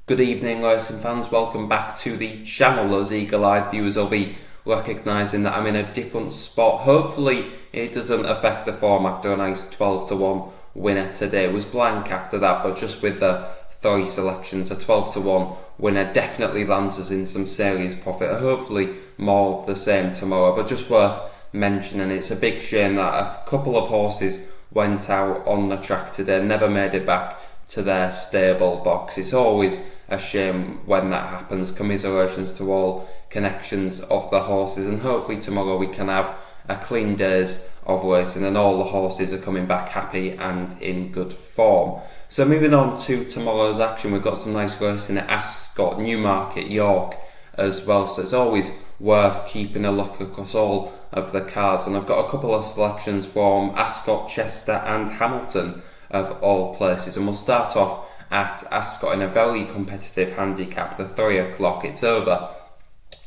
Good evening, racing fans. Welcome back to the channel. As eagle-eyed viewers will be recognising that I'm in a different spot. Hopefully, it doesn't affect the form after a nice 12-1 winner today. It was blank after that, but just with the three selections, a 12-1 winner definitely lands us in some serious profit. Hopefully, more of the same tomorrow. But just worth mentioning, it's a big shame that a couple of horses went out on the track today, never made it back to their stable box. It's always a shame when that happens. Commiserations to all connections of the horses, and hopefully tomorrow we can have a clean days of racing and all the horses are coming back happy and in good form. So moving on to tomorrow's action, we've got some nice racing at Ascot, Newmarket, York as well, so it's always worth keeping a look across all of the cards, and I've got a couple of selections from Ascot, Chester and Hamilton of all places, and we'll start off at Ascot in a very competitive handicap, the 3 o'clock. It's over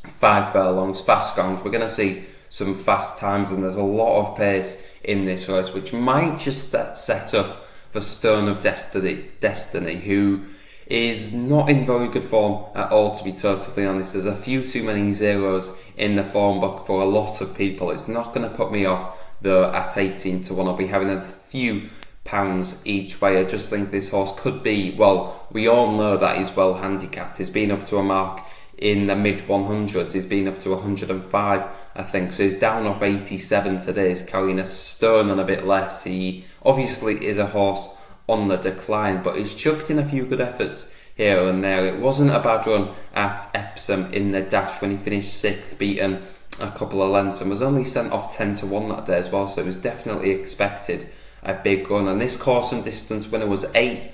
5 furlongs, fast ground. We're going to see some fast times, and there's a lot of pace in this race, which might just set up for Stone of Destiny, who is not in very good form at all, to be totally honest. There's a few too many zeros in the form book for a lot of people. It's not going to put me off, though, at 18-1. I'll be having a few pounds each way. I just think this horse could be, well, we all know that he's well handicapped. He's been up to a mark in the mid 100s. He's been up to 105, I think. So he's down off 87 today. He's carrying a stone and a bit less. He obviously is a horse on the decline, but he's chucked in a few good efforts here and there. It wasn't a bad run at Epsom in the dash when he finished 6th, beaten a couple of lengths, and was only sent off 10-1 that day as well. So it was definitely expected a big run, and this course and distance winner was 8th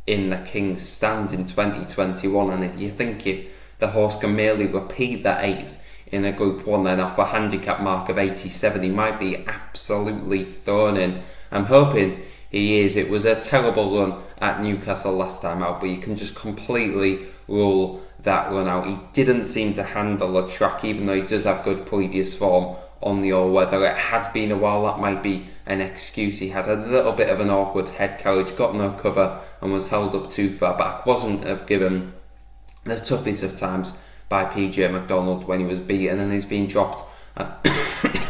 in the King's Stand in 2021, and you think if the horse can merely repeat that 8th in a Group 1 then off a handicap mark of 87, he might be absolutely thrown in. I'm hoping he is. It was a terrible run at Newcastle last time out, but you can just completely rule that run out. He didn't seem to handle the track, even though he does have good previous form on the all-weather. It had been a while, that might be an excuse. He had a little bit of an awkward head carriage, got no cover and was held up too far back. Wasn't have given the toughest of times by PJ McDonald when he was beaten, and he's been dropped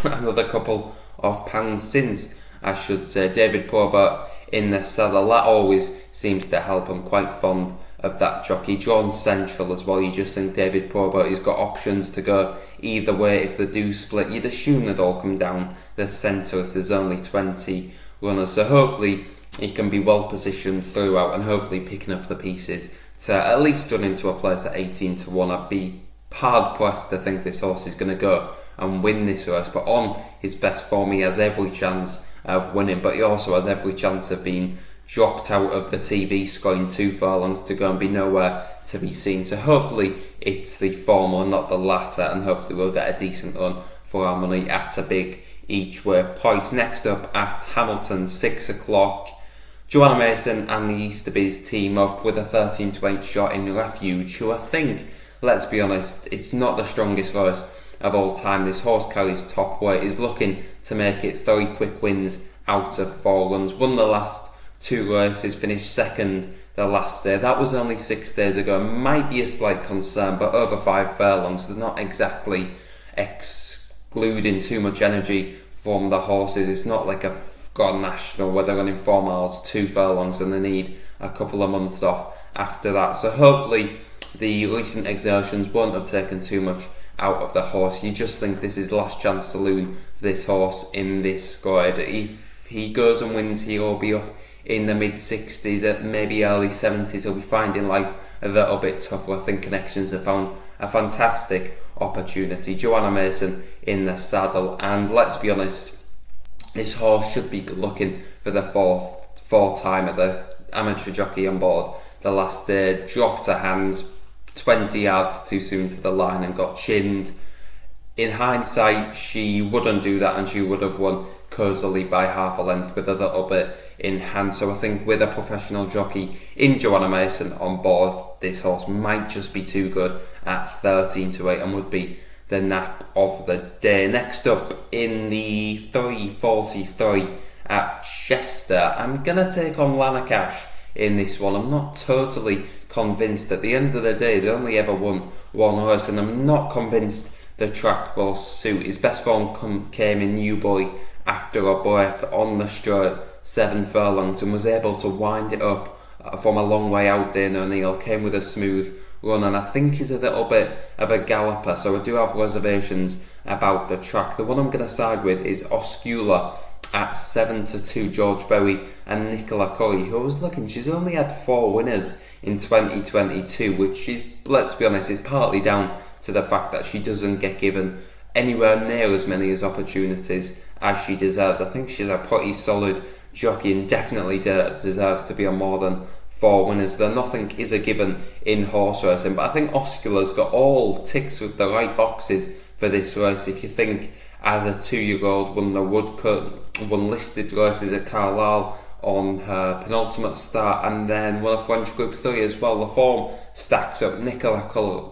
another couple of pounds since, I should say. David Probert in the saddle, that always seems to help. I'm quite fond of that jockey. Drawn central as well. You just think David Probert, he's got options to go either way. If they do split, you'd assume they'd all come down the centre if there's only 20 runners. So hopefully he can be well positioned throughout, and hopefully picking up the pieces to at least run into a place at 18-1. I'd be hard pressed to think this horse is going to go and win this race, but on his best form he has every chance of winning, but he also has every chance of being dropped out of the TV scoring 2 furlongs to go and be nowhere to be seen. So hopefully it's the former, not the latter, and hopefully we'll get a decent run for our money at a big each way price. Next up at Hamilton, 6 o'clock, Joanna Mason and the Easterby's team up with a 13-8 shot in Refuge, who I think, let's be honest, it's not the strongest race of all time. This horse carries top weight, is looking to make it 3 quick wins out of 4 runs. Won the last 2 races, finished second the last day. That was only 6 days ago. Might be a slight concern, but over 5 furlongs, they're not exactly excluding too much energy from the horses. It's not like a Scotland National where they're running 4 miles, 2 furlongs, and they need a couple of months off after that. So hopefully the recent exertions won't have taken too much out of the horse. You just think this is last chance saloon for this horse in this squad. If he goes and wins, he'll be up in the mid 60s, at maybe early 70s. He'll be finding life a little bit tougher. I think Connections have found a fantastic opportunity. Joanna Mason in the saddle, and let's be honest, this horse should be looking for the fourth time at the amateur jockey on board the last day. Dropped her hands 20 yards too soon to the line and got chinned. In hindsight, she wouldn't do that, and she would have won cosily by half a length with a little bit in hand. So I think with a professional jockey in Joanna Mason on board, this horse might just be too good at 13-8 and would be the nap of the day. Next up in the 3:43 at Chester, I'm going to take on Lana Cash in this one. I'm not totally convinced. At the end of the day, he's only ever won one race, and I'm not convinced the track will suit. His best form came in Newbury after a break on the straight, 7 furlongs, and was able to wind it up from a long way out. Dane O'Neill came with a smooth run, and I think he's a little bit of a galloper, so I do have reservations about the track. The one I'm going to side with is Oscula at 7-2, George Berry and Nicola Curry, who I was looking, she's only had 4 winners in 2022, which is, let's be honest, is partly down to the fact that she doesn't get given anywhere near as many as opportunities as she deserves. I think she's a pretty solid jockey and definitely deserves to be on more than 4 winners. Though nothing is a given in horse racing, but I think Oscula's got all ticks with the right boxes for this race. If you think as a 2-year-old won the Woodcut, won listed races at Carlisle on her penultimate start, and then won a French Group 3 as well, the form stacks up. Nicola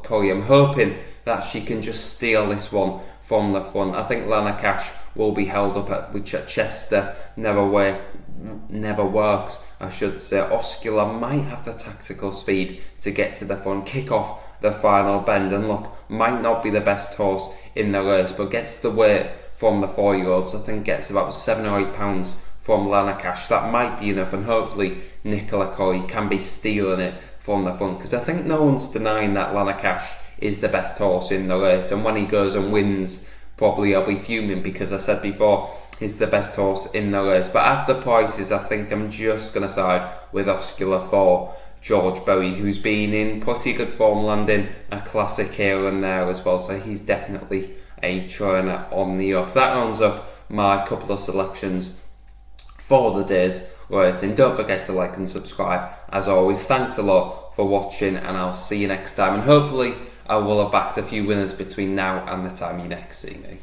Curry, I'm hoping that she can just steal this one from the front. I think Lana Cash will be held up which at Chester never works, I should say. Oscula might have the tactical speed to get to the front, kick off the final bend, and look, might not be the best horse in the race, but gets the weight from the 4-year-olds. I think gets about 7 or 8 pounds from Lana Cash. That might be enough, and hopefully Nicola Curry can be stealing it from the front, because I think no one's denying that Lana Cash is the best horse in the race, and when he goes and wins, probably I'll be fuming, because I said before he's the best horse in the race. But at the prices, I think I'm just going to side with Oscula for George Berry, who's been in pretty good form, landing a classic here and there as well, so he's definitely a trainer on the up. That rounds up my couple of selections for the day's racing. Don't forget to like and subscribe. As always, thanks a lot for watching, and I'll see you next time, and hopefully I will have backed a few winners between now and the time you next see me.